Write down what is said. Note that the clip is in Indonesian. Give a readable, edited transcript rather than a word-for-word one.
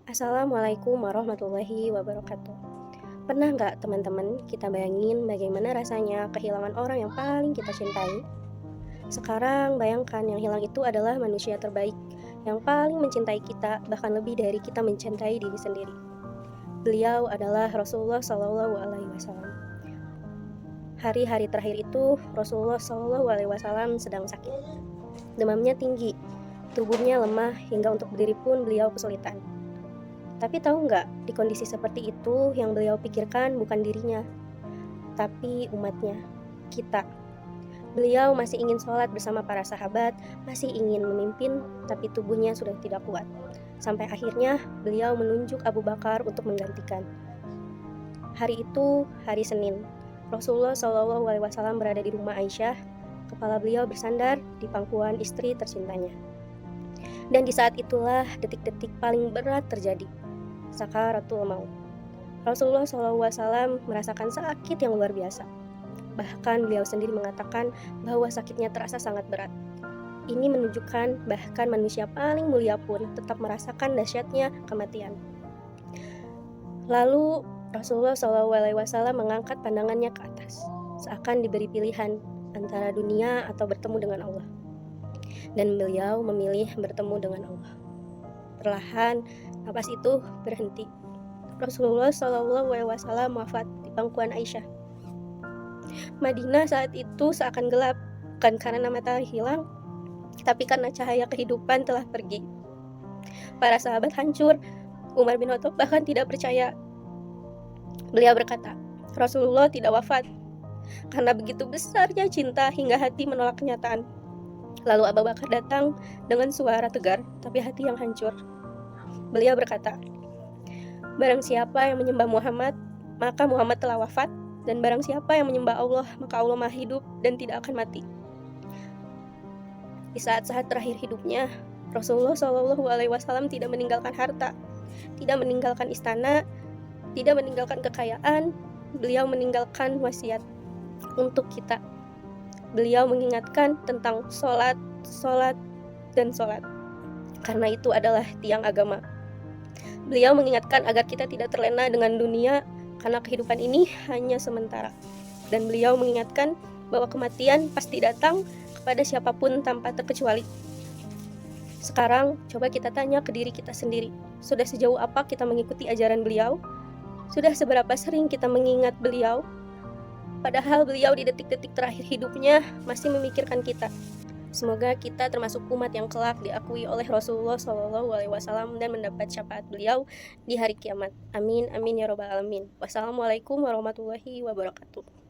Assalamualaikum warahmatullahi wabarakatuh. Pernah nggak teman-teman kita bayangin bagaimana rasanya kehilangan orang yang paling kita cintai? Sekarang bayangkan yang hilang itu adalah manusia terbaik yang paling mencintai kita, bahkan lebih dari kita mencintai diri sendiri. Beliau adalah Rasulullah Shallallahu Alaihi Wasallam. Hari-hari terakhir itu Rasulullah Shallallahu Alaihi Wasallam sedang sakit. Demamnya tinggi, tubuhnya lemah hingga untuk berdiri pun beliau kesulitan. Tapi tahu nggak, di kondisi seperti itu yang beliau pikirkan bukan dirinya, tapi umatnya, kita. Beliau masih ingin sholat bersama para sahabat, masih ingin memimpin, tapi tubuhnya sudah tidak kuat. Sampai akhirnya beliau menunjuk Abu Bakar untuk menggantikan. Hari itu, hari Senin, Rasulullah SAW berada di rumah Aisyah. Kepala beliau bersandar di pangkuan istri tercintanya. Dan di saat itulah detik-detik paling berat terjadi. Sakaratul maut. Rasulullah SAW merasakan sakit yang luar biasa. Bahkan beliau sendiri mengatakan bahwa sakitnya terasa sangat berat. Ini menunjukkan bahkan manusia paling mulia pun tetap merasakan dahsyatnya kematian. Lalu Rasulullah SAW mengangkat pandangannya ke atas, seakan diberi pilihan antara dunia atau bertemu dengan Allah. Dan beliau memilih bertemu dengan Allah. Perlahan, napas itu berhenti. Rasulullah SAW wafat di pangkuan Aisyah. Madinah saat itu seakan gelap, bukan karena matahari hilang, tapi karena cahaya kehidupan telah pergi. Para sahabat hancur. Umar bin Khattab bahkan tidak percaya. Beliau berkata, Rasulullah tidak wafat, karena begitu besarnya cinta hingga hati menolak kenyataan. Lalu Abu Bakar datang dengan suara tegar, tapi hati yang hancur. Beliau berkata, barang siapa yang menyembah Muhammad, maka Muhammad telah wafat, dan barang siapa yang menyembah Allah, maka Allah maha hidup dan tidak akan mati. Di saat-saat terakhir hidupnya, Rasulullah SAW tidak meninggalkan harta, tidak meninggalkan istana, tidak meninggalkan kekayaan. Beliau meninggalkan wasiat untuk kita. Beliau mengingatkan tentang sholat, dan sholat. Karena itu adalah tiang agama. Beliau mengingatkan agar kita tidak terlena dengan dunia, karena kehidupan ini hanya sementara. Dan beliau mengingatkan bahwa kematian pasti datang kepada siapapun tanpa terkecuali. Sekarang, coba kita tanya ke diri kita sendiri. Sudah sejauh apa kita mengikuti ajaran beliau? Sudah seberapa sering kita mengingat beliau? Padahal beliau di detik-detik terakhir hidupnya masih memikirkan kita. Semoga kita termasuk umat yang kelak diakui oleh Rasulullah SAW dan mendapat syafaat beliau di hari kiamat. Amin, amin ya robbal alamin. Wassalamualaikum warahmatullahi wabarakatuh.